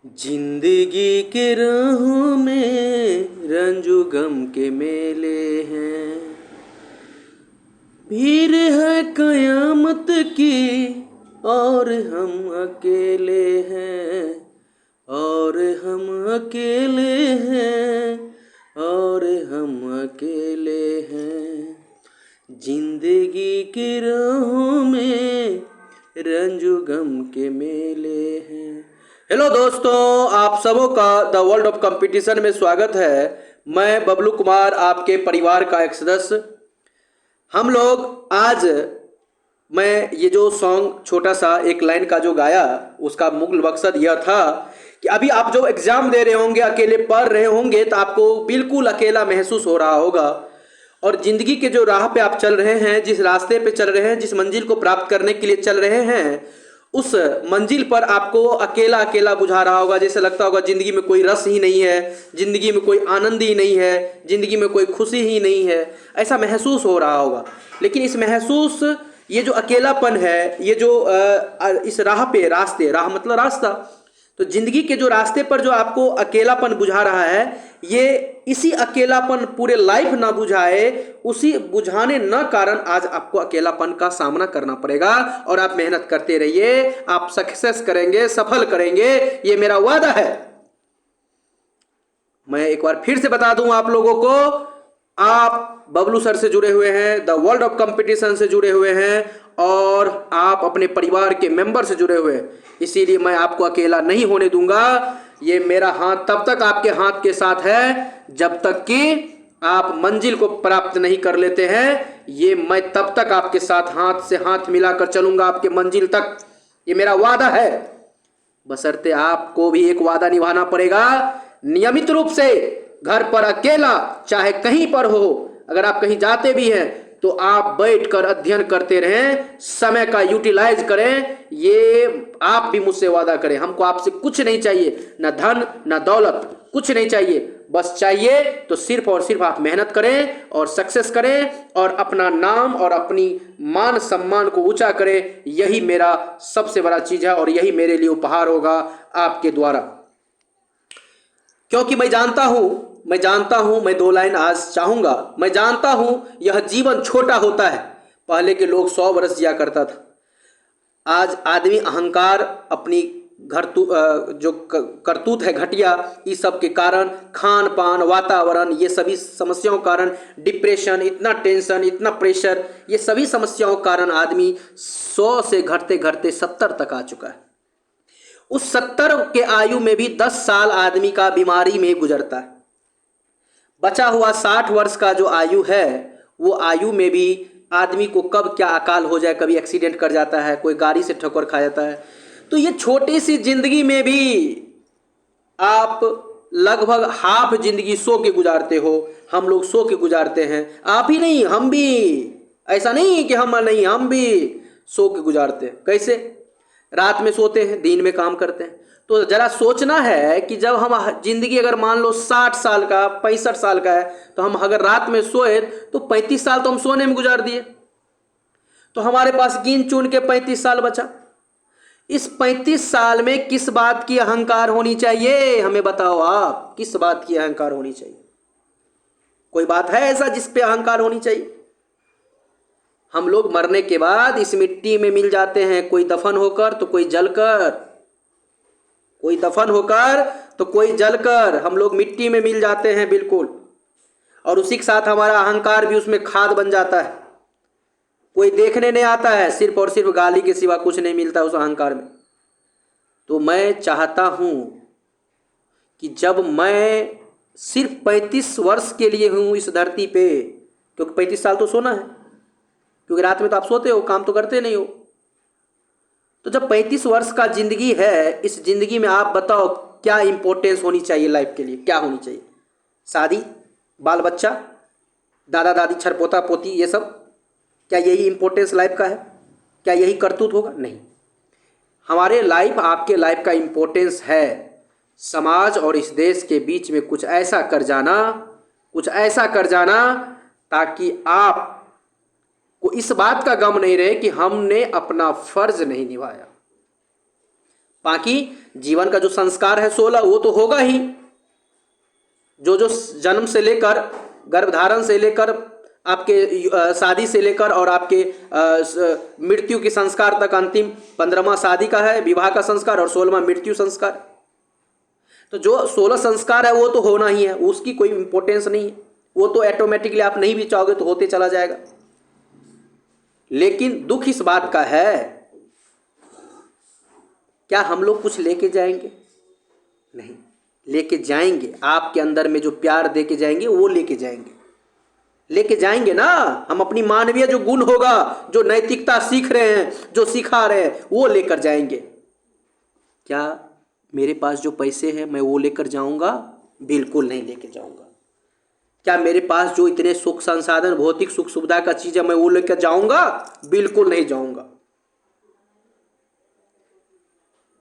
जिंदगी के राहों में रंजू गम के मेले हैं। भीड़ है कयामत की और हम अकेले हैं। और हम अकेले हैं। और हम अकेले हैं। जिंदगी की राहों में रंजू गम के मेले हैं। हेलो दोस्तों, आप सबों का द वर्ल्ड ऑफ कंपटीशन में स्वागत है। मैं बबलू कुमार, आपके परिवार का एक सदस्य। हम लोग आज मैं ये जो सॉन्ग छोटा सा एक लाइन का जो गाया, उसका मूल मकसद यह था कि अभी आप जो एग्ज़ाम दे रहे होंगे, अकेले पढ़ रहे होंगे, तो आपको बिल्कुल अकेला महसूस हो रहा होगा। और ज़िंदगी के जो राह पे आप चल रहे हैं, जिस रास्ते पे चल रहे हैं, जिस मंजिल को प्राप्त करने के लिए चल रहे हैं, उस मंजिल पर आपको अकेला अकेला बुझा रहा होगा। जैसे लगता होगा ज़िंदगी में कोई रस ही नहीं है, ज़िंदगी में कोई आनंद ही नहीं है, ज़िंदगी में कोई खुशी ही नहीं है, ऐसा महसूस हो रहा होगा। लेकिन इस महसूस, ये जो अकेलापन है, ये जो इस राह पे, राह मतलब रास्ता, तो जिंदगी के जो रास्ते पर जो आपको अकेलापन बुझा रहा है, ये इसी अकेलापन पूरे लाइफ ना बुझाए, उसी बुझाने न कारण आज आपको अकेलापन का सामना करना पड़ेगा। और आप मेहनत करते रहिए, आप सक्सेस करेंगे, सफल करेंगे, ये मेरा वादा है। मैं एक बार फिर से बता दूं आप लोगों को, आप बबलू सर से जुड़े हुए हैं, द वर्ल्ड ऑफ कंपटीशन से जुड़े हुए हैं, और आप अपने परिवार के मेंबर से जुड़े हुए हैं। इसीलिए मैं आपको अकेला नहीं होने दूंगा। ये मेरा हाथ तब तक आपके हाथ के साथ है जब तक कि आप मंजिल को प्राप्त नहीं कर लेते हैं। ये मैं तब तक आपके साथ हाथ से हाथ मिलाकर चलूंगा आपके मंजिल तक। ये मेरा वादा है। बशर्ते आपको भी एक वादा निभाना पड़ेगा, नियमित रूप से घर पर अकेला, चाहे कहीं पर हो, अगर आप कहीं जाते भी हैं तो आप बैठकर अध्ययन करते रहें, समय का यूटिलाइज करें। ये आप भी मुझसे वादा करें। हमको आपसे कुछ नहीं चाहिए, ना धन ना दौलत, कुछ नहीं चाहिए। बस चाहिए तो सिर्फ और सिर्फ आप मेहनत करें और सक्सेस करें और अपना नाम और अपनी मान सम्मान को ऊंचा करें। यही मेरा सबसे बड़ा चीज है और यही मेरे लिए उपहार होगा आपके द्वारा। क्योंकि मैं जानता हूं, मैं दो लाइन आज चाहूंगा। मैं जानता हूं यह जीवन छोटा होता है। पहले के लोग 100 वर्ष जिया करता था। आज आदमी अहंकार, अपनी जो करतूत है घटिया, इस सब के कारण, खान पान, वातावरण, ये सभी समस्याओं के कारण, डिप्रेशन, इतना टेंशन, इतना प्रेशर, ये सभी समस्याओं के कारण आदमी 100 से घटते घटते 70 तक आ चुका है। उस 70 के आयु में भी 10 साल आदमी का बीमारी में गुजरता है। बचा हुआ 60 वर्ष का जो आयु है, वो आयु में भी आदमी को कब क्या अकाल हो जाए, कभी एक्सीडेंट कर जाता है, कोई गाड़ी से ठोकर खा जाता है। तो ये छोटी सी जिंदगी में भी आप लगभग हाफ जिंदगी सो के गुजारते हो। हम लोग सो के गुजारते हैं, आप ही नहीं, हम भी। ऐसा नहीं कि हम नहीं, हम भी सो के गुजारते हैं। कैसे? रात में सोते हैं, दिन में काम करते हैं। तो जरा सोचना है कि जब हम जिंदगी अगर मान लो 60 साल का, 65 साल का है, तो हम अगर रात में सोए तो 35 साल तो हम सोने में गुजार दिए। तो हमारे पास गिन चुन के 35 साल बचा। इस 35 साल में किस बात की अहंकार होनी चाहिए, हमें बताओ आप, किस बात की अहंकार होनी चाहिए? कोई बात है ऐसा जिस पे अहंकार होनी चाहिए? हम लोग मरने के बाद इस मिट्टी में मिल जाते हैं, कोई दफन होकर तो कोई जलकर, कोई दफन होकर तो कोई जलकर, हम लोग मिट्टी में मिल जाते हैं बिल्कुल। और उसी के साथ हमारा अहंकार भी उसमें खाद बन जाता है। कोई देखने नहीं आता है, सिर्फ और सिर्फ गाली के सिवा कुछ नहीं मिलता उस अहंकार में। तो मैं चाहता हूं कि जब मैं सिर्फ 35 वर्ष के लिए हूं इस धरती पे, क्योंकि 35 साल तो सोना है, क्योंकि रात में तो आप सोते हो, काम तो करते नहीं हो। तो जब 35 वर्ष का जिंदगी है, इस जिंदगी में आप बताओ क्या इंपॉर्टेंस होनी चाहिए लाइफ के लिए, क्या होनी चाहिए? शादी, बाल बच्चा, दादा दादी, छरपोता पोती, ये सब, क्या यही इंपॉर्टेंस लाइफ का है? क्या यही करतूत होगा? नहीं। हमारे लाइफ, आपके लाइफ का इंपॉर्टेंस है समाज और इस देश के बीच में कुछ ऐसा कर जाना, कुछ ऐसा कर जाना ताकि आप को इस बात का गम नहीं रहे कि हमने अपना फर्ज नहीं निभाया। बाकी जीवन का जो संस्कार है 16 वो तो होगा ही। जो जो जन्म से लेकर, गर्भधारण से लेकर, आपके शादी से लेकर और आपके मृत्यु के संस्कार तक, अंतिम 15वां शादी का है, विवाह का संस्कार, और 16वां मृत्यु संस्कार। तो जो 16 संस्कार है वो तो होना ही है, उसकी कोई इंपॉर्टेंस नहीं है, वो तो ऑटोमेटिकली आप नहीं भी चाहोगे तो होते चला जाएगा। लेकिन दुख इस बात का है, क्या हम लोग कुछ लेके जाएंगे? नहीं लेके जाएंगे। आपके अंदर में जो प्यार दे के जाएंगे वो लेके जाएंगे, लेके जाएंगे ना। हम अपनी मानवीय जो गुण होगा, जो नैतिकता सीख रहे हैं, जो सिखा रहे हैं, वो लेकर जाएंगे। क्या मेरे पास जो पैसे हैं मैं वो लेकर जाऊंगा? बिल्कुल नहीं लेके जाऊंगा। क्या मेरे पास जो इतने सुख संसाधन, भौतिक सुख सुविधा का चीज है, मैं वो लेकर जाऊंगा? बिल्कुल नहीं जाऊंगा।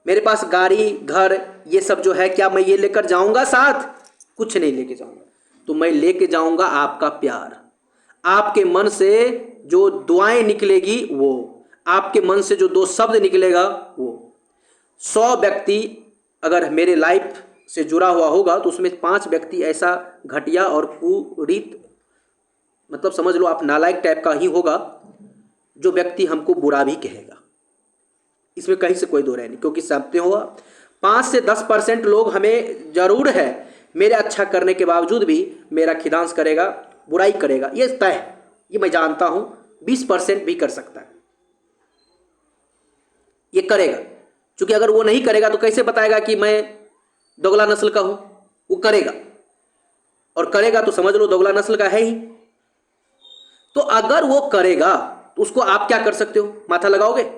मेरे पास गाड़ी, घर, ये सब जो है, क्या मैं ये लेकर जाऊंगा साथ? कुछ नहीं लेके जाऊंगा। तो मैं लेके जाऊंगा आपका प्यार। आपके मन से जो दुआएं निकलेगी वो, आपके मन से जो 2 शब्द निकलेगा वो। 100 व्यक्ति अगर मेरे लाइफ से जुड़ा हुआ होगा तो उसमें 5 व्यक्ति ऐसा घटिया और कुरीत, मतलब समझ लो आप नालायक टाइप का ही होगा, जो व्यक्ति हमको बुरा भी कहेगा। इसमें कहीं से कोई दो राय नहीं, क्योंकि समझते हो 5 से 10% लोग हमें जरूर है मेरे अच्छा करने के बावजूद भी मेरा खिदांस करेगा, बुराई करेगा, ये तय है, ये मैं जानता हूं। 20% भी कर सकता है, ये करेगा। क्योंकि अगर वो नहीं करेगा तो कैसे बताएगा कि मैं दोगला नस्ल का हूं? वो करेगा, और करेगा तो समझ लो दोगला नस्ल का है ही। तो अगर वो करेगा तो उसको आप क्या कर सकते हो? माथा लगाओगे,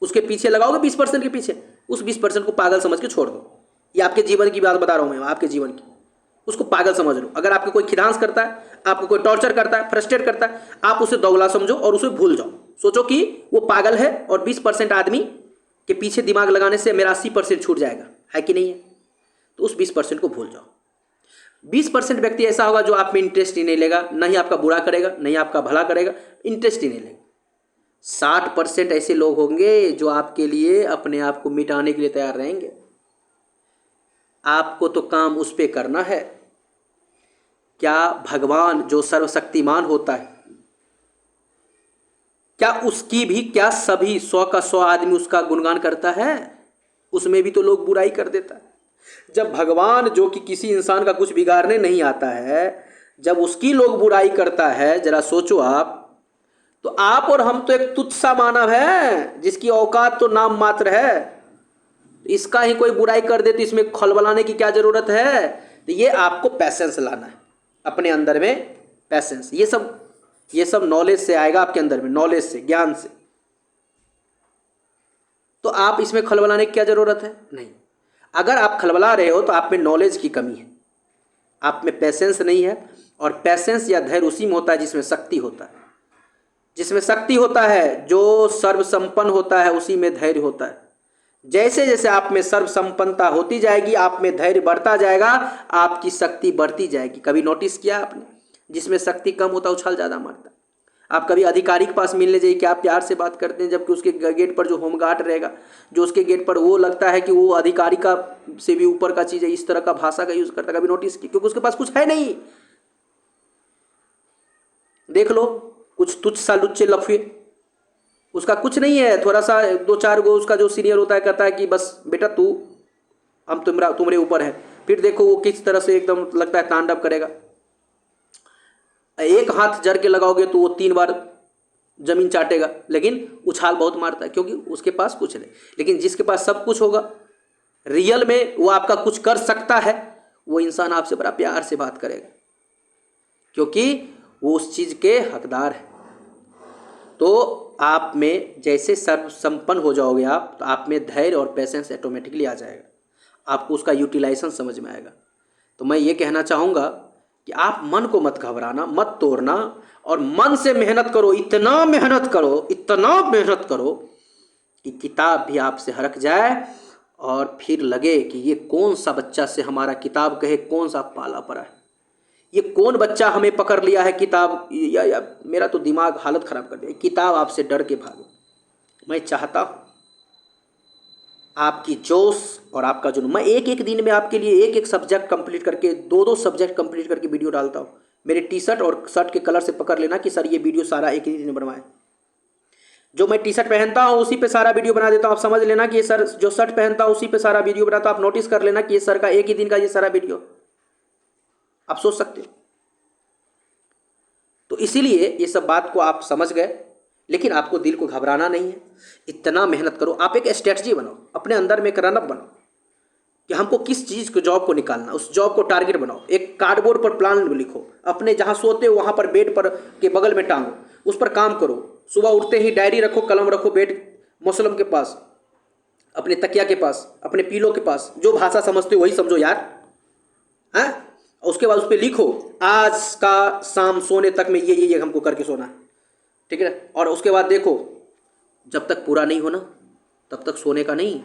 उसके पीछे लगाओगे, 20% के पीछे। उस 20% को पागल समझ के छोड़ दो। ये आपके जीवन की बात बता रहा हूं मैं, आपके जीवन की। उसको पागल समझ लो। अगर आपको कोई खिदांस करता है, आपको कोई टॉर्चर करता है, फ्रस्ट्रेट करता है, आप उसे दोगला समझो और उसे भूल जाओ। सोचो कि वो पागल है और 20% आदमी के पीछे दिमाग लगाने से मेरा 80% छूट जाएगा, है कि नहीं है? तो उस 20% को भूल जाओ। 20% व्यक्ति ऐसा होगा जो आप में इंटरेस्ट ही नहीं लेगा, नहीं आपका बुरा करेगा, नहीं आपका भला करेगा, इंटरेस्ट ही नहीं लेगा। 60% ऐसे लोग होंगे जो आपके लिए अपने आप को मिटाने के लिए तैयार रहेंगे। आपको तो काम उस पे करना है। क्या भगवान जो सर्वशक्तिमान होता है, क्या उसकी भी, क्या सभी 100 का 100 आदमी उसका गुणगान करता है? उसमें भी तो लोग बुराई कर देता है। जब भगवान जो कि किसी इंसान का कुछ बिगाड़ने नहीं आता है, जब उसकी लोग बुराई करता है, जरा सोचो आप। तो आप और हम तो एक तुच्छ सा मानव है जिसकी औकात तो नाम मात्र है। इसका ही कोई बुराई कर दे तो इसमें खलबलाने की क्या जरूरत है? तो ये आपको पैसेंस लाना है अपने अंदर में, पैसेंस। ये सब नॉलेज से आएगा आपके अंदर में, नॉलेज से, ज्ञान से। तो आप इसमें खलबलाने की क्या जरूरत है? नहीं। अगर आप खलबला रहे हो तो आप में नॉलेज की कमी है, आप में पैसेंस नहीं है। और पैसेंस या धैर्य उसी में होता है जिसमें शक्ति होता है। जिसमें शक्ति होता है, जो सर्वसंपन्न होता है, उसी में धैर्य होता है। जैसे जैसे आप में सर्वसंपन्नता होती जाएगी, आप में धैर्य बढ़ता जाएगा, आपकी शक्ति बढ़ती जाएगी। कभी नोटिस किया आपने? जिसमें शक्ति कम होता है उछाल ज़्यादा मारता। आप कभी अधिकारी के पास मिलने जाइए, क्या आप प्यार से बात करते हैं? जबकि उसके गेट पर जो होमगार्ड रहेगा, जो उसके गेट पर, वो लगता है कि वो अधिकारी का से भी ऊपर का चीज़ है, इस तरह का भाषा का यूज़ करता है। कभी नोटिस किया? क्योंकि उसके पास कुछ है नहीं। देख लो कुछ तुच्छ सा लुच्चे लफे, उसका कुछ नहीं है। थोड़ा सा 2-4 गो उसका जो सीनियर होता है कहता है कि बस बेटा तू, हम तुम्हारे ऊपर है। फिर देखो वो किस तरह से एकदम लगता है तांडव करेगा। एक हाथ जर के लगाओगे तो वो 3 बार जमीन चाटेगा, लेकिन उछाल बहुत मारता है, क्योंकि उसके पास कुछ नहीं। लेकिन जिसके पास सब कुछ होगा, रियल में वो आपका कुछ कर सकता है, वो इंसान आपसे बड़ा प्यार से बात करेगा, क्योंकि वो उस चीज के हकदार है। तो आप में जैसे सर्वसंपन्न हो जाओगे आप, तो आप में धैर्य और पेशेंस ऑटोमेटिकली आ जाएगा, आपको उसका यूटिलाइजेशन समझ में आएगा। तो मैं ये कहना चाहूँगा कि आप मन को मत घबराना, मत तोड़ना, और मन से मेहनत करो, इतना मेहनत करो, इतना मेहनत करो कि किताब भी आपसे हरक जाए और फिर लगे कि ये कौन सा बच्चा से हमारा किताब कहे कौन सा पाला पड़ा है, ये कौन बच्चा हमें पकड़ लिया है किताब, या मेरा तो दिमाग हालत खराब कर दिया। किताब आपसे डर के भागे। मैं चाहता हूँ आपकी जोश और आपका जुनून। मैं एक एक दिन में आपके लिए एक एक सब्जेक्ट कंप्लीट करके, दो दो सब्जेक्ट कंप्लीट करके वीडियो डालता हूँ। मेरे टी शर्ट और शर्ट के कलर से पकड़ लेना कि सर ये वीडियो सारा एक ही दिन में बनवाए। जो मैं टी शर्ट पहनता हूँ उसी पे सारा वीडियो बना देता हूँ। आप समझ लेना कि ये सर जो शर्ट पहनता हूँ उसी पे सारा वीडियो बनाता हूँ। आप नोटिस कर लेना कि ये सर का एक ही दिन का ये सारा वीडियो, आप सोच सकते हो। तो इसीलिए ये सब बात को आप समझ गए, लेकिन आपको दिल को घबराना नहीं है। इतना मेहनत करो, आप एक स्ट्रेटजी बनाओ, अपने अंदर में एक रनअप बनाओ कि हमको किस चीज़ को, जॉब को निकालना, उस जॉब को टारगेट बनाओ। एक कार्डबोर्ड पर प्लान लिखो, अपने जहाँ सोते हो वहाँ पर बेड पर के बगल में टांगो, उस पर काम करो। सुबह उठते ही डायरी रखो, कलम रखो, बेड मौसलम के पास, अपने तकिया के पास, अपने पीलो के पास, जो भाषा समझते हो वही समझो यार, हैं। उसके बाद उस पर लिखो आज का शाम सोने तक में ये हमको करके सोना है, ठीक है। और उसके बाद देखो, जब तक पूरा नहीं होना तब तक सोने का नहीं।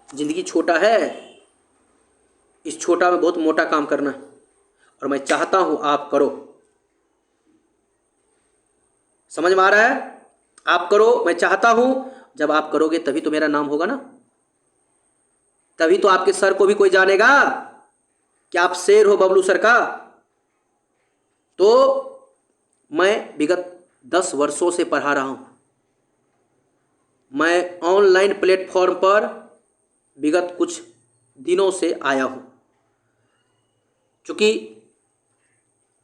जिंदगी छोटा है, इस छोटा में बहुत मोटा काम करना है, और मैं चाहता हूं आप करो। समझ में आ रहा है? आप करो, मैं चाहता हूं। जब आप करोगे तभी तो मेरा नाम होगा ना, तभी तो आपके सर को भी कोई जानेगा कि आप शेर हो बबलू सर का। तो मैं विगत 10 वर्षों से पढ़ा रहा हूं। मैं ऑनलाइन प्लेटफॉर्म पर विगत कुछ दिनों से आया हूं। चूंकि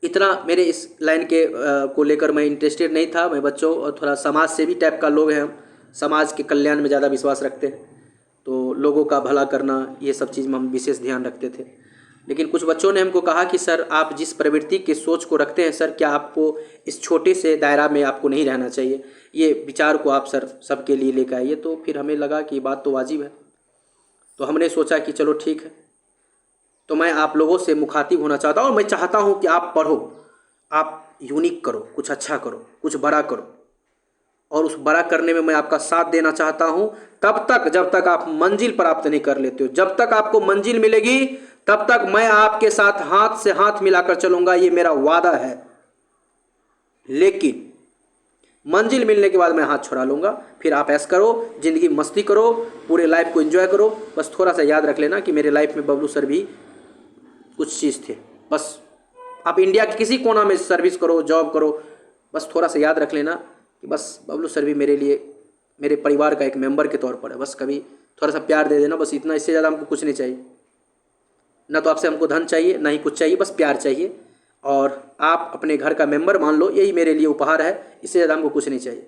इतना मेरे इस लाइन के को लेकर मैं इंटरेस्टेड नहीं था। मैं बच्चों और थोड़ा समाज सेवी टाइप का लोग हैं, हम समाज के कल्याण में ज़्यादा विश्वास रखते हैं, तो लोगों का भला करना, ये सब चीज़ में हम विशेष ध्यान रखते थे। लेकिन कुछ बच्चों ने हमको कहा कि सर आप जिस प्रवृत्ति के सोच को रखते हैं सर, क्या आपको इस छोटे से दायरा में आपको नहीं रहना चाहिए, ये विचार को आप सर सबके लिए लेकर आइए। तो फिर हमें लगा कि बात तो वाजिब है, तो हमने सोचा कि चलो ठीक है। तो मैं आप लोगों से मुखातिब होना चाहता हूँ, और मैं चाहता हूँ कि आप पढ़ो, आप यूनिक करो, कुछ अच्छा करो, कुछ बड़ा करो, और उस बड़ा करने में मैं आपका साथ देना चाहता हूँ। तब तक जब तक आप मंजिल प्राप्त नहीं कर लेते हो, जब तक आपको मंजिल मिलेगी तब तक मैं आपके साथ हाथ से हाथ मिलाकर चलूंगा, ये मेरा वादा है। लेकिन मंजिल मिलने के बाद मैं हाथ छुड़ा लूंगा, फिर आप ऐश करो, जिंदगी मस्ती करो, पूरे लाइफ को एंजॉय करो। बस थोड़ा सा याद रख लेना कि मेरे लाइफ में बबलू सर भी कुछ चीज़ थे। बस आप इंडिया के किसी कोना में सर्विस करो, जॉब करो, बस थोड़ा सा याद रख लेना कि बस बबलू सर भी मेरे लिए, मेरे परिवार का एक मेंबर के तौर पर है। बस कभी थोड़ा सा प्यार दे देना, बस इतना, इससे ज़्यादा हमको कुछ नहीं चाहिए। ना तो आपसे हमको धन चाहिए, ना ही कुछ चाहिए, बस प्यार चाहिए। और आप अपने घर का मेंबर मान लो, यही मेरे लिए उपहार है, इससे ज़्यादा हमको कुछ नहीं चाहिए।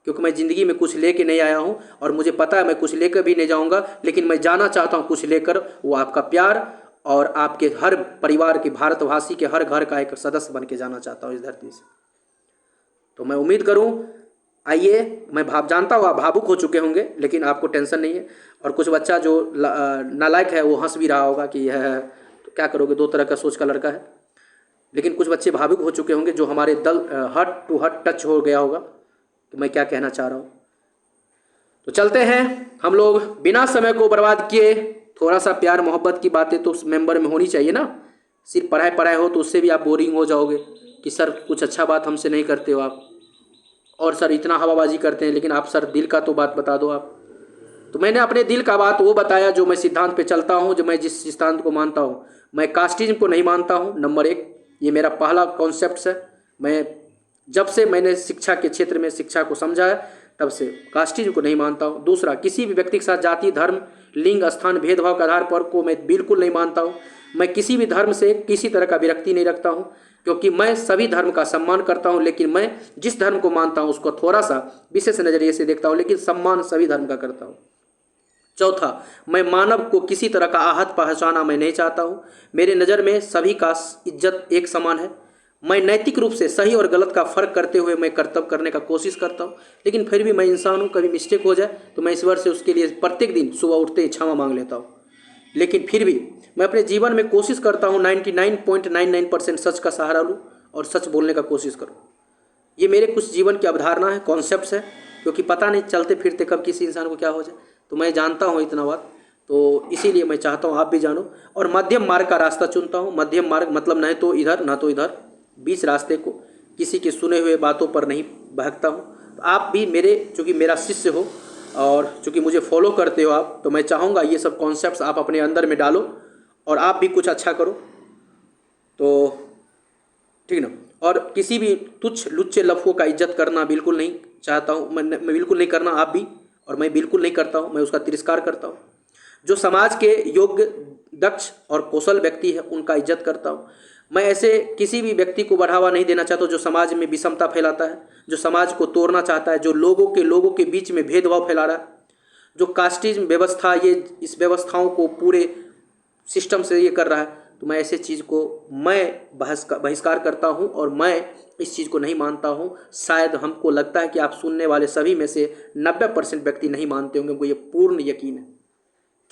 क्योंकि मैं ज़िंदगी में कुछ लेके नहीं आया हूँ, और मुझे पता है मैं कुछ लेकर भी नहीं जाऊँगा, लेकिन मैं जाना चाहता हूँ कुछ लेकर, वो आपका प्यार और आपके हर परिवार के, भारतवासी के हर घर का एक सदस्य बन के जाना चाहता हूँ इस धरती से। तो मैं उम्मीद करूँ, आइए, मैं जानता हूँ आप भावुक हो चुके होंगे, लेकिन आपको टेंशन नहीं है। और कुछ बच्चा जो नालायक है वो हंस भी रहा होगा कि यह है, तो क्या करोगे, दो तरह का सोच का लड़का है। लेकिन कुछ बच्चे भावुक हो चुके होंगे, जो हमारे हर्ट टू हर्ट टच हो गया होगा कि मैं क्या कहना चाह रहा हूँ। तो चलते हैं हम लोग, बिना समय को बर्बाद किए। थोड़ा सा प्यार मोहब्बत की बातें तो उस मेंबर में होनी चाहिए ना। सिर्फ पढ़ाई हो तो उससे भी आप बोरिंग हो जाओगे कि सर कुछ अच्छा बात हमसे नहीं करते हो आप, और सर इतना हवाबाजी करते हैं, लेकिन आप सर दिल का तो बात बता दो आप। तो मैंने अपने दिल का बात वो बताया जो मैं सिद्धांत पे चलता हूँ, जो मैं जिस सिद्धांत को मानता हूँ। मैं कास्टिज्म को नहीं मानता हूँ, नंबर 1, ये मेरा पहला कॉन्सेप्ट है। मैं जब से मैंने शिक्षा के क्षेत्र में शिक्षा को समझा है तब से कास्टिज्म को नहीं मानता हूँ। दूसरा, किसी भी व्यक्ति के साथ जाति, धर्म, लिंग, स्थान, भेदभाव के आधार पर को मैं बिल्कुल नहीं मानता हूँ। मैं किसी भी धर्म से किसी तरह का विरक्ति नहीं रखता हूँ, क्योंकि मैं सभी धर्म का सम्मान करता हूँ। लेकिन मैं जिस धर्म को मानता हूँ उसको थोड़ा सा विशेष नज़रिए से देखता हूँ, लेकिन सम्मान सभी धर्म का करता हूँ। चौथा, मैं मानव को किसी तरह का आहत पहचाना मैं नहीं चाहता हूँ। मेरे नज़र में सभी का इज्जत एक समान है। मैं नैतिक रूप से सही और गलत का फ़र्क करते हुए मैं कर्तव्य करने का कोशिश करता हूँ, लेकिन फिर भी मैं इंसान हूँ, कभी मिस्टेक हो जाए तो मैं ईश्वर से उसके लिए प्रत्येक दिन सुबह उठते ही क्षमा मांग लेता हूँ। लेकिन फिर भी मैं अपने जीवन में कोशिश करता हूँ 99.99% सच का सहारा लूँ और सच बोलने का कोशिश करूँ। ये मेरे कुछ जीवन की अवधारणा है, कॉन्सेप्ट्स है, क्योंकि पता नहीं चलते फिरते कब किसी इंसान को क्या हो जाए। तो मैं जानता हूँ इतना बात, तो इसीलिए मैं चाहता हूँ आप भी जानो, और मध्यम मार्ग का रास्ता चुनता हूँ। मध्यम मार्ग मतलब न तो इधर ना तो इधर, बीच रास्ते को, किसी के सुने हुए बातों पर नहीं बहकता हूँ। तो आप भी मेरे, चूँकि मेरा शिष्य हो, और चूँकि मुझे फॉलो करते हो आप, तो मैं चाहूँगा ये सब कॉन्सेप्ट्स आप अपने अंदर में डालो और आप भी कुछ अच्छा करो। तो ठीक ना। और किसी भी तुच्छ लुच्चे लफों का इज्जत करना बिल्कुल नहीं चाहता हूँ मैं बिल्कुल नहीं करना, आप भी, और मैं बिल्कुल नहीं करता हूँ, मैं उसका तिरस्कार करता हूँ। जो समाज के योग्य, दक्ष और कौशल व्यक्ति है उनका इज्जत करता हूँ। मैं ऐसे किसी भी व्यक्ति को बढ़ावा नहीं देना चाहता जो समाज में विषमता फैलाता है, जो समाज को तोड़ना चाहता है, जो लोगों के बीच में भेदभाव फैला रहा है, जो कास्टिज्म व्यवस्था, ये इस व्यवस्थाओं को पूरे सिस्टम से ये कर रहा है। तो मैं ऐसे चीज़ को मैं बहिष्कार करता हूँ और मैं इस चीज़ को नहीं मानता हूँ। शायद हमको लगता है कि आप सुनने वाले सभी में से 90% व्यक्ति नहीं मानते होंगे, हमको ये पूर्ण यकीन है।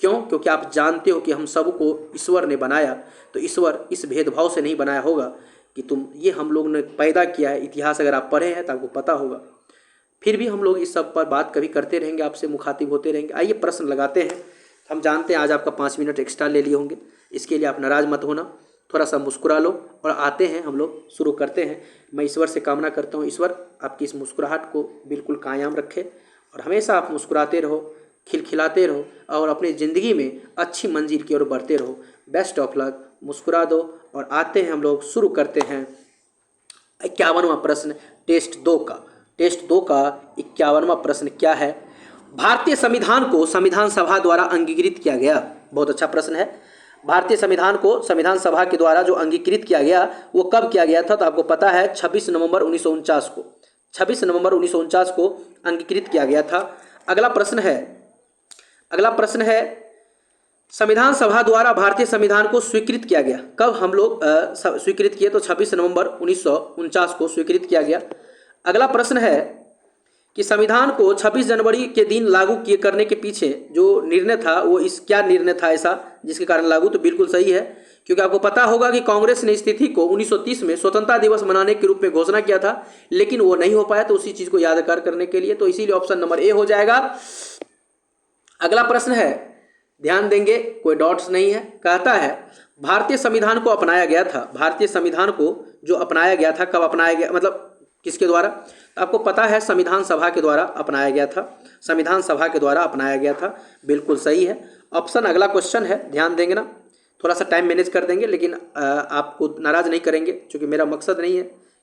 क्यों? क्योंकि आप जानते हो कि हम सबको ईश्वर ने बनाया, तो ईश्वर इस भेदभाव से नहीं बनाया होगा कि ये हम लोग ने पैदा किया है। इतिहास अगर आप पढ़े हैं तो आपको पता होगा। फिर भी हम लोग इस सब पर बात कभी करते रहेंगे, आपसे मुखातिब होते रहेंगे। आइए प्रश्न लगाते हैं। हम जानते हैं आज आपका 5 मिनट एक्स्ट्रा ले लिए होंगे, इसके लिए आप नाराज़ मत होना, थोड़ा सा मुस्कुरा लो और आते हैं, हम लोग शुरू करते हैं। मैं ईश्वर से कामना करता हूँ, ईश्वर आपकी इस मुस्कुराहट को बिल्कुल कायम रखे और हमेशा आप मुस्कुराते रहो, खिलखिलाते रहो और अपनी ज़िंदगी में अच्छी मंजिल की ओर बढ़ते रहो। बेस्ट ऑफ लक, मुस्कुरा दो और आते हैं, हम लोग शुरू करते हैं 51वां प्रश्न टेस्ट 2 का। टेस्ट 2 का 51वां प्रश्न क्या है? भारतीय संविधान को संविधान सभा द्वारा अंगीकृत किया गया। बहुत अच्छा प्रश्न है। भारतीय संविधान को संविधान सभा के द्वारा जो अंगीकृत किया गया वो कब किया गया था? तो आपको पता है 26 नवंबर 1949 को। 26 नवंबर 1949 को अंगीकृत किया गया था। अगला प्रश्न है संविधान सभा द्वारा भारतीय संविधान को स्वीकृत किया गया कब? हम लोग स्वीकृत किए तो 26 नवंबर 1949 को स्वीकृत किया गया। अगला प्रश्न है कि संविधान को 26 जनवरी के दिन लागू किए करने के पीछे जो निर्णय था वो क्या निर्णय था ऐसा जिसके कारण लागू? तो बिल्कुल सही है, क्योंकि आपको पता होगा कि कांग्रेस ने इस तिथि को 1930 में स्वतंत्रता दिवस मनाने के रूप में घोषणा किया था, लेकिन वो नहीं हो पाया। तो उसी चीज को यादगार करने के लिए, तो इसीलिए ऑप्शन नंबर ए हो जाएगा। अगला प्रश्न है, ध्यान देंगे, कोई डॉट्स नहीं है। कहता है भारतीय संविधान को अपनाया गया था। भारतीय संविधान को जो अपनाया गया था कब अपनाया गया, मतलब किसके द्वारा? आपको पता है संविधान सभा के द्वारा अपनाया गया था। संविधान सभा के द्वारा अपनाया गया था, बिल्कुल सही है ऑप्शन। अगला क्वेश्चन है, ध्यान देंगे ना, थोड़ा सा टाइम मैनेज कर देंगे, लेकिन आपको नाराज़ नहीं करेंगे, क्योंकि मेरा मकसद नहीं है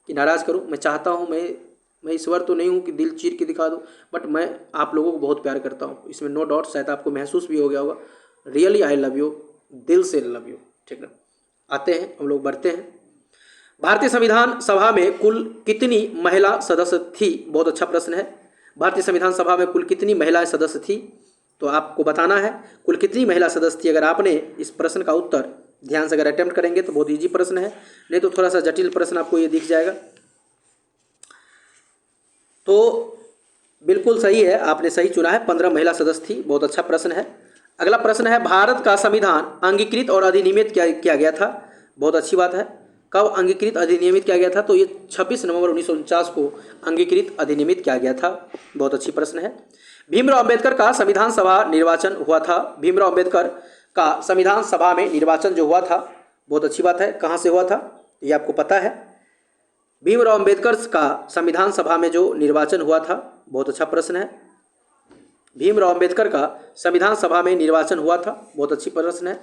कि नाराज़ करूं। मैं चाहता हूं, मैं ईश्वर तो नहीं हूं कि दिल चीर के दिखा दूं, बट मैं आप लोगों को बहुत प्यार करता हूं, इसमें नो डाउट। शायद आपको महसूस भी हो गया होगा। रियली आई लव यू, दिल से लव यू। ठीक है, आते हैं, हम लोग बढ़ते हैं। भारतीय संविधान सभा में कुल कितनी महिला सदस्य थी? बहुत अच्छा प्रश्न है। भारतीय संविधान सभा में कुल कितनी महिलाएं सदस्य थी? तो आपको बताना है कुल कितनी महिला सदस्य थी। अगर आपने इस प्रश्न का उत्तर ध्यान से अगर अटेम्प्ट करेंगे तो बहुत इजी प्रश्न है, नहीं तो थोड़ा सा जटिल प्रश्न आपको ये दिख जाएगा। तो बिल्कुल सही है, आपने सही चुना है, 15 महिला सदस्य थी। बहुत अच्छा प्रश्न है। अगला प्रश्न है, भारत का संविधान अंगीकृत और अधिनियमित किया गया था। बहुत अच्छी बात है। कब अंगीकृत अधिनियमित किया गया था? तो ये 26 नवंबर 1949 को अंगीकृत अधिनियमित किया गया था। बहुत अच्छी प्रश्न है। भीमराव अंबेडकर का संविधान सभा निर्वाचन हुआ था। भीमराव अंबेडकर का संविधान सभा में निर्वाचन जो हुआ था, बहुत अच्छी बात है। कहाँ से हुआ था ये आपको पता है। भीमराव अंबेडकर का संविधान सभा में जो निर्वाचन हुआ था, बहुत अच्छा प्रश्न है। भीमराव अंबेडकर का संविधान सभा में निर्वाचन हुआ था, बहुत अच्छी प्रश्न है।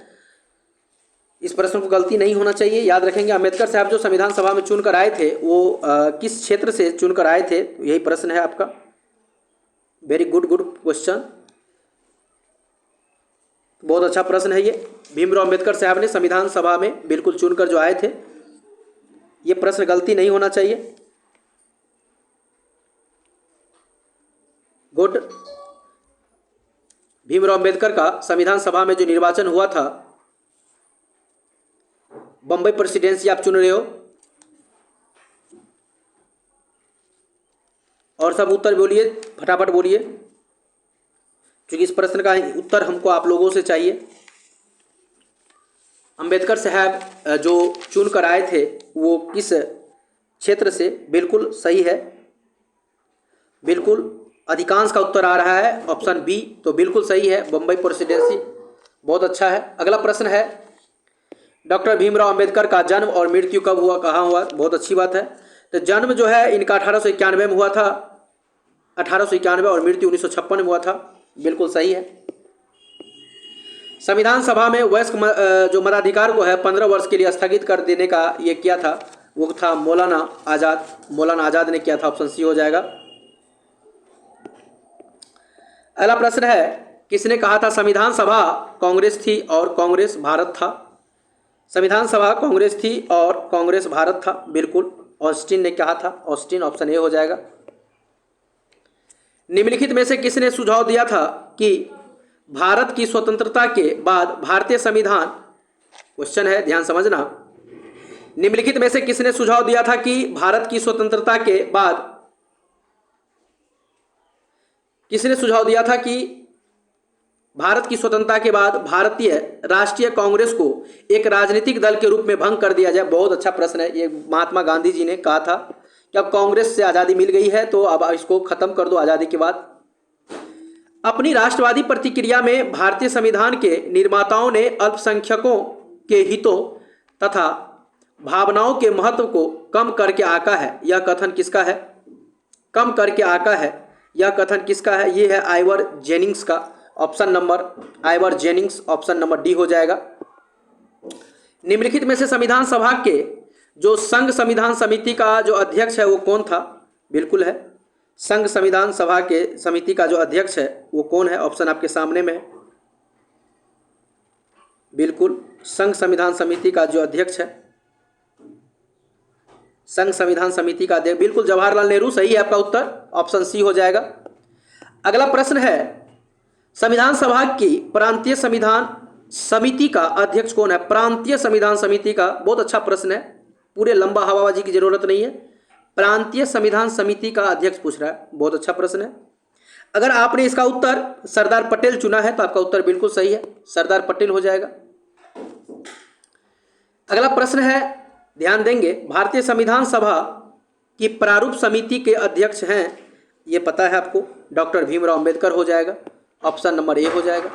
इस प्रश्न को गलती नहीं होना चाहिए, याद रखेंगे। अंबेडकर साहब जो संविधान सभा में चुनकर आए थे वो किस क्षेत्र से चुनकर आए थे? यही प्रश्न है आपका। वेरी गुड क्वेश्चन, बहुत अच्छा प्रश्न है ये। भीमराव अंबेडकर साहब ने संविधान सभा में बिल्कुल चुनकर जो आए थे, ये प्रश्न गलती नहीं होना चाहिए। गुड। भीमराव अंबेडकर का संविधान सभा में जो निर्वाचन हुआ था, बम्बई प्रेसिडेंसी आप चुन रहे हो, और सब उत्तर बोलिए, फटाफट बोलिए, क्योंकि इस प्रश्न का उत्तर हमको आप लोगों से चाहिए। अंबेडकर साहब जो चुनकर आए थे वो किस क्षेत्र से? बिल्कुल सही है, बिल्कुल अधिकांश का उत्तर आ रहा है ऑप्शन बी, तो बिल्कुल सही है, बम्बई प्रेसिडेंसी। बहुत अच्छा है। अगला प्रश्न है, डॉक्टर भीमराव अंबेडकर का जन्म और मृत्यु कब हुआ, कहाँ हुआ? बहुत अच्छी बात है। तो जन्म जो है इनका 1891 में हुआ था 1891 और मृत्यु 1956 में हुआ था। बिल्कुल सही है। संविधान सभा में वयस्क जो मताधिकार को है 15 वर्ष के लिए स्थगित कर देने का ये किया था, वो था मौलाना आज़ाद। मौलाना आज़ाद ने किया था। ऑप्शन सी हो जाएगा। अगला प्रश्न है, किसने कहा था संविधान सभा कांग्रेस थी और कांग्रेस भारत था? संविधान सभा कांग्रेस थी और कांग्रेस भारत था। बिल्कुल ऑस्टिन ने कहा था। ऑस्टिन, ऑप्शन ए हो जाएगा। निम्नलिखित में से किसने सुझाव दिया था कि भारत की स्वतंत्रता के बाद भारतीय संविधान, क्वेश्चन है ध्यान समझना, निम्नलिखित में से किसने सुझाव दिया था कि भारत की स्वतंत्रता के बाद, किसने सुझाव दिया था कि भारत की स्वतंत्रता के बाद भारतीय राष्ट्रीय कांग्रेस को एक राजनीतिक दल के रूप में भंग कर दिया जाए? बहुत अच्छा प्रश्न है। ये महात्मा गांधी जी ने कहा था कि अब कांग्रेस से आज़ादी मिल गई है तो अब इसको खत्म कर दो आज़ादी के बाद। अपनी राष्ट्रवादी प्रतिक्रिया में भारतीय संविधान के निर्माताओं ने अल्पसंख्यकों के हितों तथा भावनाओं के महत्व को कम करके आंका है। यह कथन किसका है? कम करके आंका है। यह कथन किसका है? यह है आइवर जेनिंग्स का। Option number Ivor Jennings, option number D हो जाएगा। निम्नलिखित में से संविधान सभा के जो संघ संविधान समिति का जो अध्यक्ष है वो कौन था? बिल्कुल है, संघ संविधान सभा के समिति का जो अध्यक्ष है वो कौन है? ऑप्शन आपके सामने में है। बिल्कुल, संघ संविधान समिति का जो अध्यक्ष है, संघ संविधान समिति का अध्यक्ष, बिल्कुल जवाहरलाल नेहरू। सही है आपका उत्तर, ऑप्शन सी हो जाएगा। अगला प्रश्न है, संविधान सभा की प्रांतीय संविधान समिति का अध्यक्ष कौन है? प्रांतीय संविधान समिति का, बहुत अच्छा प्रश्न है, पूरे लंबा हवाबाजी की जरूरत नहीं है। प्रांतीय संविधान समिति का अध्यक्ष पूछ रहा है, बहुत अच्छा प्रश्न है। अगर आपने इसका उत्तर सरदार पटेल चुना है तो आपका उत्तर बिल्कुल सही है, सरदार पटेल हो जाएगा। अगला प्रश्न है, ध्यान देंगे, भारतीय संविधान सभा की प्रारूप समिति के अध्यक्ष हैं, ये पता है आपको, डॉक्टर भीमराव अंबेडकर हो जाएगा। ऑप्शन नंबर ए हो जाएगा।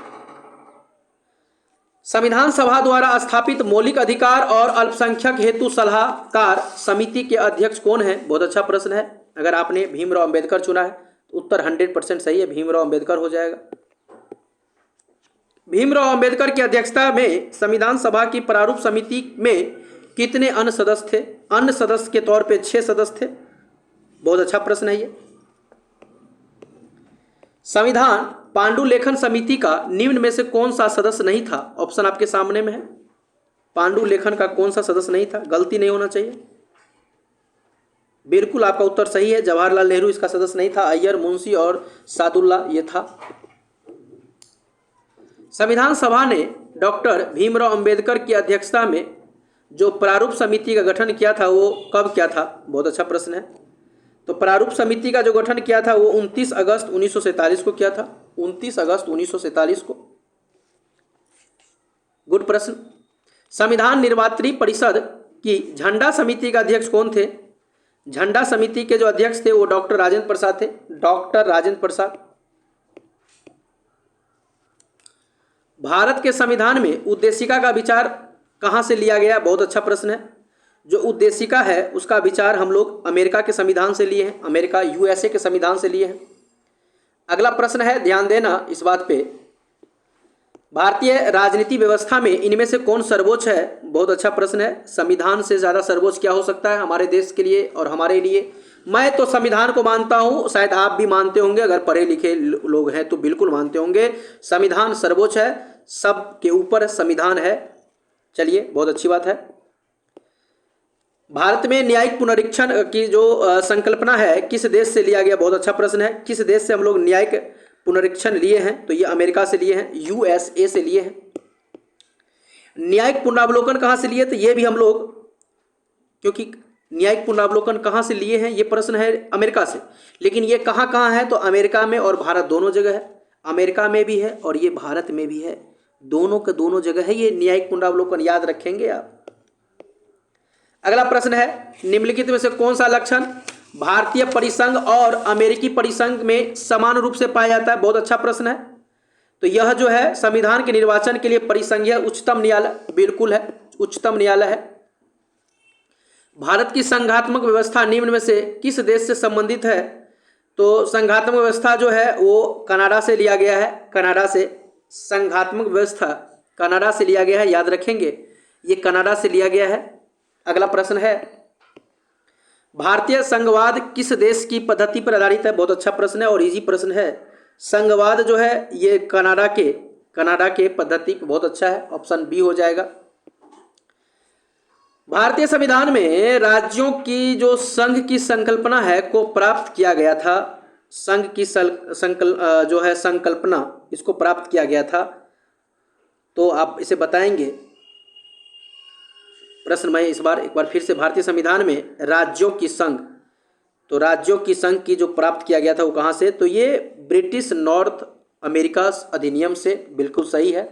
संविधान सभा द्वारा स्थापित मौलिक अधिकार और अल्पसंख्यक हेतु सलाहकार समिति के अध्यक्ष कौन है? बहुत अच्छा प्रश्न है। अगर आपने भीमराव अंबेडकर चुना है तो उत्तर 100% सही है, भीमराव अंबेडकर हो जाएगा। भीमराव अंबेडकर की अध्यक्षता में संविधान सभा की प्रारूप समिति में कितने अन्य सदस्य थे? अन्य सदस्य के तौर पे 6 सदस्य थे। बहुत अच्छा प्रश्न है ये। संविधान पांडुलेखन समिति का निम्न में से कौन सा सदस्य नहीं था? ऑप्शन आपके सामने में है। पांडुलेखन का कौन सा सदस्य नहीं था? गलती नहीं होना चाहिए। बिल्कुल आपका उत्तर सही है, जवाहरलाल नेहरू इसका सदस्य नहीं था, अय्यर, मुंशी और सादुल्ला ये था। संविधान सभा ने डॉक्टर भीमराव अंबेडकर की अध्यक्षता में जो प्रारूप समिति का गठन किया था वो कब किया था? बहुत अच्छा प्रश्न है। तो प्रारूप समिति का जो गठन किया था वो 29 अगस्त 1947 को किया था। 29 अगस्त 1947 को। गुड प्रश्न। संविधान निर्मात्री परिषद की झंडा समिति का अध्यक्ष कौन थे? झंडा समिति के जो अध्यक्ष थे वो डॉक्टर राजेंद्र प्रसाद थे। डॉक्टर राजेंद्र प्रसाद। भारत के संविधान में उद्देशिका का विचार कहां से लिया गया? बहुत अच्छा प्रश्न है। जो उद्देशिका है उसका विचार हम लोग अमेरिका के संविधान से लिए हैं, अमेरिका यूएसए के संविधान से लिए हैं। अगला प्रश्न है, ध्यान देना इस बात पे, भारतीय राजनीति व्यवस्था में इनमें से कौन सर्वोच्च है? बहुत अच्छा प्रश्न है। संविधान से ज़्यादा सर्वोच्च क्या हो सकता है हमारे देश के लिए और हमारे लिए? मैं तो संविधान को मानता हूँ, शायद आप भी मानते होंगे, अगर पढ़े लिखे लोग हैं तो बिल्कुल मानते होंगे, संविधान सर्वोच्च है, सब के ऊपर संविधान है। चलिए, बहुत अच्छी बात है। भारत में न्यायिक पुनरीक्षण की जो संकल्पना है किस देश से लिया गया? बहुत अच्छा प्रश्न है। किस देश से हम लोग न्यायिक पुनरीक्षण लिए हैं? तो ये अमेरिका से लिए हैं, यूएसए से लिए हैं। न्यायिक पुनरावलोकन कहाँ से लिए? तो ये भी हम लोग, क्योंकि न्यायिक पुनरावलोकन कहाँ से लिए हैं ये प्रश्न है अमेरिका से, लेकिन ये कहाँ कहाँ है? तो अमेरिका में और भारत दोनों जगह है। अमेरिका में भी है और ये भारत में भी है, दोनों के दोनों जगह है ये न्यायिक पुनरावलोकन, याद रखेंगे आप। अगला प्रश्न है, निम्नलिखित में से कौन सा लक्षण भारतीय परिसंघ और अमेरिकी परिसंघ में समान रूप से पाया जाता है? बहुत अच्छा प्रश्न है। तो यह जो है संविधान के निर्वाचन के लिए परिसंघीय उच्चतम न्यायालय, बिल्कुल है, उच्चतम न्यायालय है। भारत की संघात्मक व्यवस्था निम्न में से किस देश से संबंधित है? तो संघात्मक व्यवस्था जो है वो कनाडा से लिया गया है, कनाडा से। संघात्मक व्यवस्था कनाडा से लिया गया है, याद रखेंगे, ये कनाडा से लिया गया है। अगला प्रश्न है, भारतीय संघवाद किस देश की पद्धति पर आधारित है? बहुत अच्छा प्रश्न है और इजी प्रश्न है। संघवाद जो है ये कनाडा के पद्धति पर, बहुत अच्छा है, ऑप्शन बी हो जाएगा। भारतीय संविधान में राज्यों की जो संघ की संकल्पना है को प्राप्त किया गया था, संघ की जो है संकल्पना, इसको प्राप्त किया गया था, तो आप इसे बताएंगे। प्रश्न मैं एक बार फिर से, भारतीय संविधान में राज्यों की संघ, तो राज्यों की संघ की जो प्राप्त किया गया था वो कहाँ से? तो ये ब्रिटिश नॉर्थ अमेरिका अधिनियम से, बिल्कुल सही है।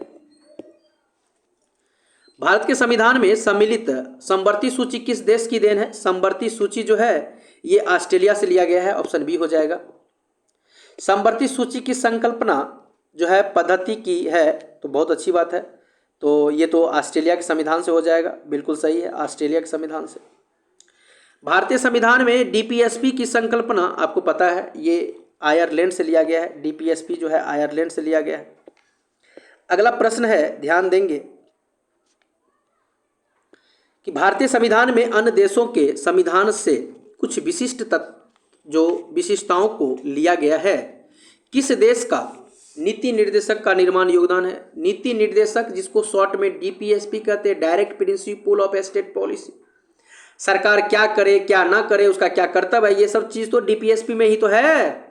भारत के संविधान में सम्मिलित समवर्ती सूची किस देश की देन है? समवर्ती सूची जो है ये ऑस्ट्रेलिया से लिया गया है, ऑप्शन बी हो जाएगा। समवर्ती सूची की संकल्पना जो है पद्धति की है, तो बहुत अच्छी बात है, तो ये तो ऑस्ट्रेलिया के संविधान से हो जाएगा, बिल्कुल सही है, ऑस्ट्रेलिया के संविधान से। भारतीय संविधान में डीपीएसपी की संकल्पना आपको पता है, ये आयरलैंड से लिया गया है, डीपीएसपी जो है आयरलैंड से लिया गया है। अगला प्रश्न है, ध्यान देंगे कि भारतीय संविधान में अन्य देशों के संविधान से कुछ विशिष्ट तत्व जो विशिष्टताओं को लिया गया है, किस देश का नीति निर्देशक का निर्माण योगदान है? नीति निर्देशक जिसको शॉर्ट में डीपीएसपी कहते हैं, direct principle of state policy, सरकार क्या करे क्या ना करे, उसका क्या कर्तव्य है, ये सब चीज़ तो डीपीएसपी में ही तो है।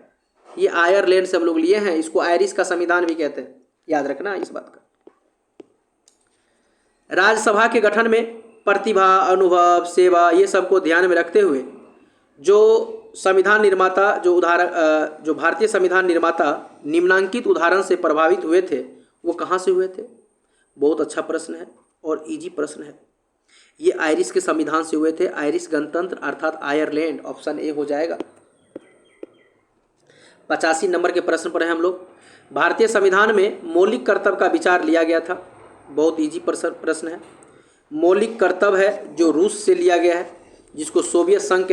ये आयरलैंड से हम लोग लिए हैं, इसको आयरिश का संविधान भी कहते हैं, याद रखना इस बात का। राज्यसभा के गठन में प्रतिभा, अनुभव, सेवा, ये सब को ध्यान में रखते हुए जो संविधान निर्माता जो भारतीय संविधान निर्माता निम्नांकित उदाहरण से प्रभावित हुए थे, वो कहाँ से हुए थे? बहुत अच्छा प्रश्न है और इजी प्रश्न है। ये आयरिश के संविधान से हुए थे, आयरिश गणतंत्र अर्थात आयरलैंड, ऑप्शन ए हो जाएगा। 85 नंबर के प्रश्न पर है हम लोग। भारतीय संविधान में मौलिक कर्तव्य का विचार लिया गया था, बहुत इजी प्रश्न है। मौलिक कर्तव्य है जो रूस से लिया गया है, जिसको सोवियत संघ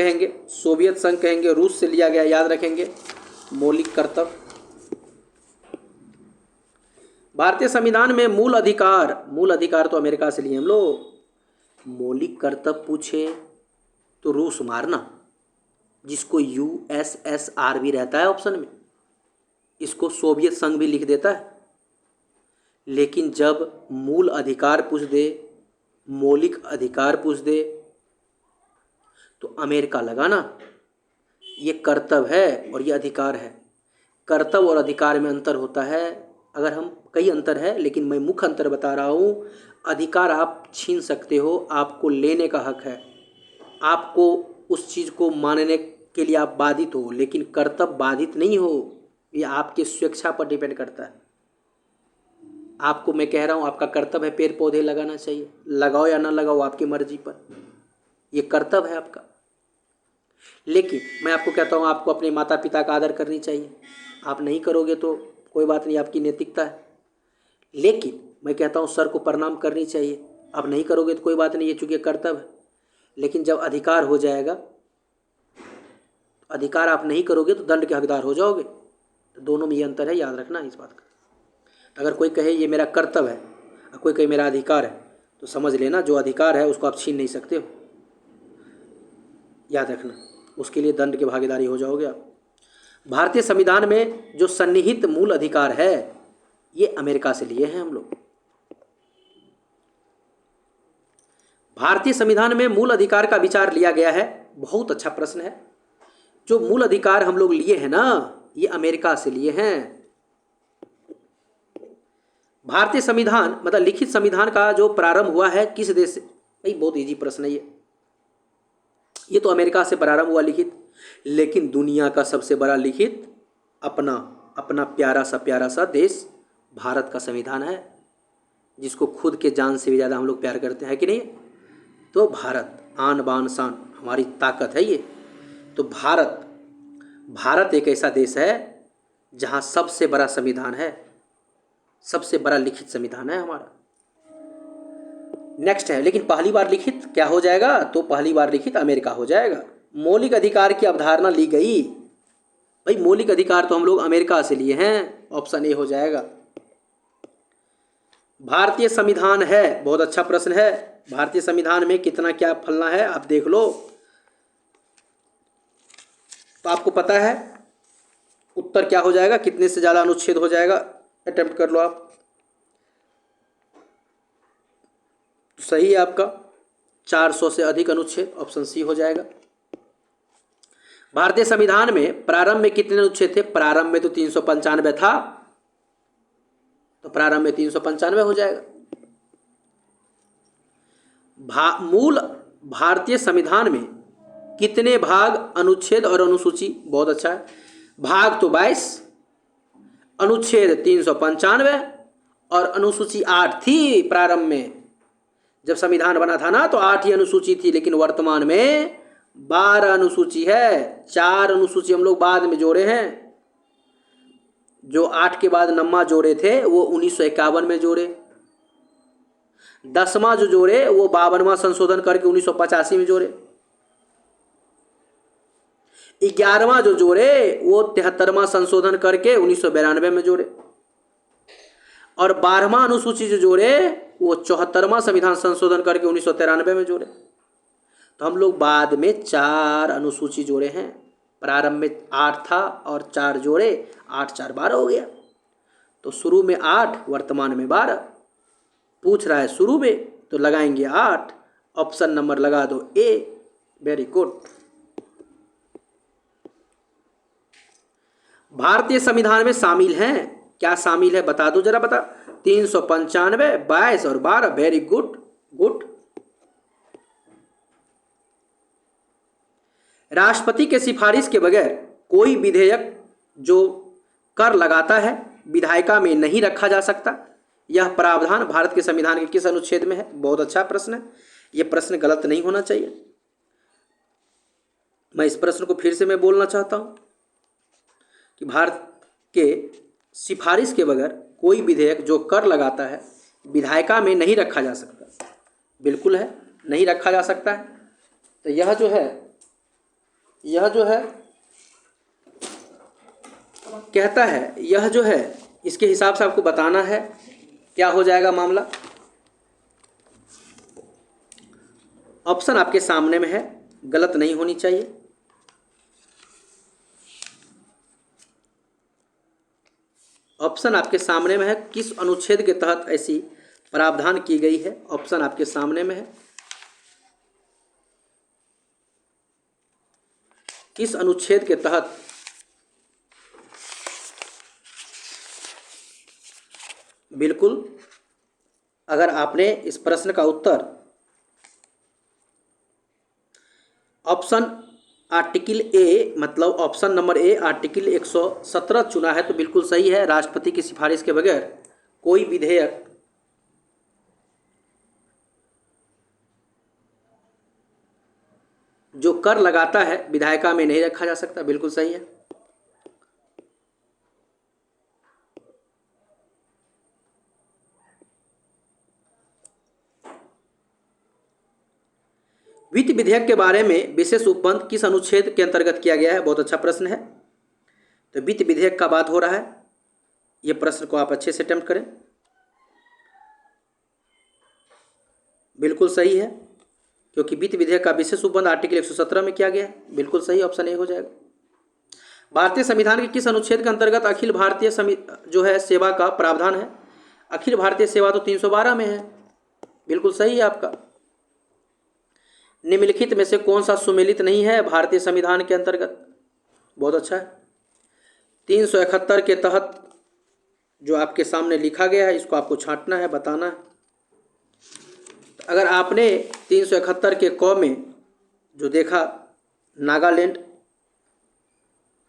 कहेंगे, रूस से लिया गया, याद रखेंगे मौलिक कर्तव्य। भारतीय संविधान में मूल अधिकार तो अमेरिका से लिए हम लोग। मौलिक कर्तव्य पूछे तो रूस मारना, जिसको यूएसएसआर भी रहता है ऑप्शन में, इसको सोवियत संघ भी लिख देता है। लेकिन जब मूल अधिकार पूछ दे, मौलिक अधिकार पूछ दे, तो अमेरिका लगाना। ये कर्तव्य है और ये अधिकार है। कर्तव्य और अधिकार में अंतर होता है, अगर हम कई अंतर है लेकिन मैं मुख्य अंतर बता रहा हूँ। अधिकार आप छीन सकते हो, आपको लेने का हक है, आपको उस चीज़ को मानने के लिए आप बाधित हो, लेकिन कर्तव्य बाधित नहीं हो, ये आपके स्वेच्छा पर डिपेंड करता है। आपको मैं कह रहा हूँ आपका कर्तव्य है पेड़ पौधे लगाना चाहिए, लगाओ या ना लगाओ आपकी मर्जी पर, ये कर्तव्य है आपका। लेकिन मैं आपको कहता हूँ आपको अपने माता पिता का आदर करनी चाहिए, आप नहीं करोगे तो कोई बात नहीं, आपकी नैतिकता है। लेकिन मैं कहता हूँ सर को प्रणाम करनी चाहिए, आप नहीं करोगे तो कोई बात नहीं, ये चूँकि कर्तव्य है। लेकिन जब अधिकार हो जाएगा, अधिकार आप नहीं करोगे तो दंड के हकदार हो जाओगे। तो दोनों में ये अंतर है, याद रखना इस बात का। अगर कोई कहे ये मेरा कर्तव्य है और कोई कहे मेरा अधिकार है, तो समझ लेना जो अधिकार है उसको आप छीन नहीं सकते हो, याद रखना, उसके लिए दंड के भागीदारी हो जाओगे आप। भारतीय संविधान में जो सन्निहित मूल अधिकार है ये अमेरिका से लिए हैं हम लोग। भारतीय संविधान में मूल अधिकार का विचार लिया गया है, बहुत अच्छा प्रश्न है। जो मूल अधिकार हम लोग लिए हैं ना, ये अमेरिका से लिए हैं। भारतीय संविधान मतलब लिखित संविधान का जो प्रारंभ हुआ है किस देश से? भाई बहुत इजी प्रश्न है ये तो अमेरिका से प्रारंभ हुआ लिखित। लेकिन दुनिया का सबसे बड़ा लिखित अपना प्यारा सा देश भारत का संविधान है, जिसको खुद के जान से भी ज़्यादा हम लोग प्यार करते हैं कि नहीं? तो भारत आन बान शान हमारी ताकत है ये। तो भारत एक ऐसा देश है जहाँ सबसे बड़ा संविधान है, सबसे बड़ा लिखित संविधान है हमारा। नेक्स्ट है, लेकिन पहली बार लिखित क्या हो जाएगा? तो पहली बार लिखित अमेरिका हो जाएगा। मौलिक अधिकार की अवधारणा ली गई भाई मौलिक अधिकार तो हम लोग अमेरिका से लिए हैं, ऑप्शन ए हो जाएगा। भारतीय संविधान है, बहुत अच्छा प्रश्न है, भारतीय संविधान में कितना क्या फलना है आप देख लो, तो आपको पता है उत्तर क्या हो जाएगा, कितने से ज़्यादा अनुच्छेद हो जाएगा, अटेम्प्ट कर लो आप। तो सही है आपका 400 से अधिक अनुच्छेद, ऑप्शन सी हो जाएगा। भारतीय संविधान में प्रारंभ में कितने अनुच्छेद थे? प्रारंभ में तो 395 था, तो प्रारंभ में 395 हो जाएगा। मूल भारतीय संविधान में कितने भाग, अनुच्छेद और अनुसूची? बहुत अच्छा है, भाग तो 22, अनुच्छेद 395 और अनुसूची 8 थी। प्रारंभ में जब संविधान बना था ना तो 8 ही अनुसूची थी, लेकिन वर्तमान में 12 अनुसूची है। 4 अनुसूची हम लोग बाद में जोड़े हैं, जो 8 के बाद 9वां जोड़े थे वो 1951 में जोड़े, 10वां जो जोड़े वो 52वां संशोधन करके 1985 में जोड़े, 11वां जो जोड़े वो 73वां संशोधन करके 1992 में जोड़े, और 12वां अनुसूची जो जोड़े वो 74वां संविधान संशोधन करके 1993 में जोड़े। तो हम लोग बाद में 4 अनुसूची जोड़े हैं, प्रारंभ में 8 था और 4 जोड़े, 8 4 12 हो गया। तो शुरू में 8, वर्तमान में 12। पूछ रहा है शुरू में, तो लगाएंगे 8, ऑप्शन नंबर लगा दो ए। Very good. भारतीय संविधान में शामिल हैं, क्या शामिल है बता दो जरा, बता। 395, 22 और 12। Very good, good. राष्ट्रपति के सिफारिश के बगैर कोई विधेयक जो कर लगाता है विधायिका में नहीं रखा जा सकता। यह प्रावधान भारत के संविधान के किस अनुच्छेद में है? बहुत अच्छा प्रश्न है, यह प्रश्न गलत नहीं होना चाहिए। मैं इस प्रश्न को फिर से मैं बोलना चाहता हूं कि भारत के सिफारिश के बगैर कोई विधेयक जो कर लगाता है विधायिका में नहीं रखा जा सकता। बिल्कुल है, नहीं रखा जा सकता है। तो यह जो है कहता है, यह जो है इसके हिसाब से आपको बताना है क्या हो जाएगा मामला। ऑप्शन आपके सामने में है, गलत नहीं होनी चाहिए। ऑप्शन आपके सामने में है, किस अनुच्छेद के तहत ऐसी प्रावधान की गई है, ऑप्शन आपके सामने में है। किस अनुच्छेद के तहत बिल्कुल, अगर आपने इस प्रश्न का उत्तर ऑप्शन आर्टिकल ए, मतलब ऑप्शन नंबर ए आर्टिकल 117 चुना है तो बिल्कुल सही है। राष्ट्रपति की सिफारिश के बगैर कोई विधेयक जो कर लगाता है विधायिका में नहीं रखा जा सकता। बिल्कुल सही है। वित्त विधेयक के बारे में विशेष उपबंध किस अनुच्छेद के अंतर्गत किया गया है? बहुत अच्छा प्रश्न है। तो वित्त विधेयक का बात हो रहा है, यह प्रश्न को आप अच्छे से अटेम्प्ट करें। बिल्कुल सही है, क्योंकि वित्त विधेयक का विशेष उपबंध आर्टिकल 117 में किया गया है। बिल्कुल सही, ऑप्शन ए हो जाएगा। भारतीय संविधान के किस अनुच्छेद के अंतर्गत अखिल भारतीय जो है सेवा का प्रावधान है? अखिल भारतीय सेवा तो 312 में है। बिल्कुल सही है आपका। निम्नलिखित में से कौन सा सुमेलित नहीं है भारतीय संविधान के अंतर्गत? बहुत अच्छा है। 371 के तहत जो आपके सामने लिखा गया है इसको आपको छांटना है, बताना है। अगर आपने 371 के क में जो देखा नागालैंड,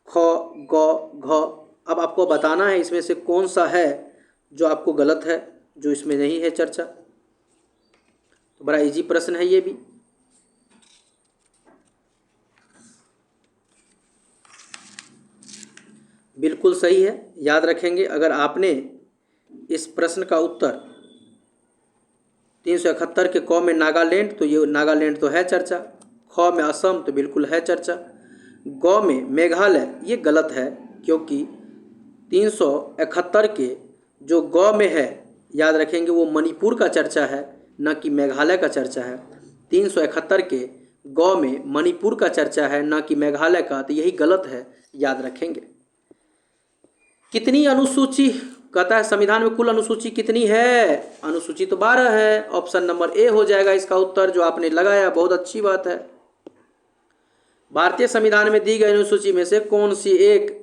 ख ग घ, अब आपको बताना है इसमें से कौन सा है जो आपको गलत है, जो इसमें नहीं है चर्चा। तो बड़ा इजी प्रश्न है ये भी। बिल्कुल सही है, याद रखेंगे। अगर आपने इस प्रश्न का उत्तर 371 के क में नागालैंड, तो ये नागालैंड तो है चर्चा। ख में असम तो बिल्कुल है चर्चा। गौ में मेघालय, ये गलत है क्योंकि 371 के जो गौ में है, याद रखेंगे, वो मणिपुर का चर्चा है, न कि मेघालय का चर्चा है। 371 के गौ में मणिपुर का चर्चा है, न कि मेघालय का, तो यही गलत है, याद रखेंगे। कितनी अनुसूची, कहता है संविधान में कुल अनुसूची कितनी है? अनुसूची तो 12 है। ऑप्शन नंबर ए हो जाएगा इसका उत्तर, जो आपने लगाया, बहुत अच्छी बात है। भारतीय संविधान में दी गई अनुसूची में से कौन सी एक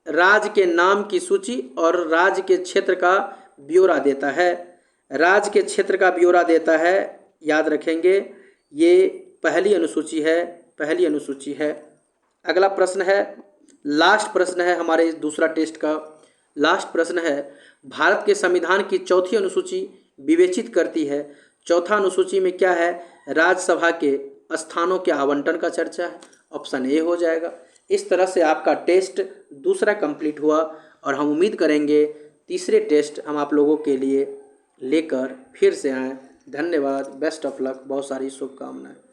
राज्य के नाम की सूची और राज्य के क्षेत्र का ब्यौरा देता है? राज्य के क्षेत्र का ब्यौरा देता है, याद रखेंगे, ये पहली अनुसूची है, पहली अनुसूची है। अगला प्रश्न है, लास्ट प्रश्न है हमारे इस दूसरा टेस्ट का। लास्ट प्रश्न है, भारत के संविधान की चौथी अनुसूची विवेचित करती है। चौथा अनुसूची में क्या है? राज्यसभा के स्थानों के आवंटन का चर्चा है। ऑप्शन ए हो जाएगा। इस तरह से आपका टेस्ट दूसरा कंप्लीट हुआ और हम उम्मीद करेंगे तीसरे टेस्ट हम आप लोगों के लिए लेकर फिर से आएँ। धन्यवाद, बेस्ट ऑफ लक, बहुत सारी शुभकामनाएं।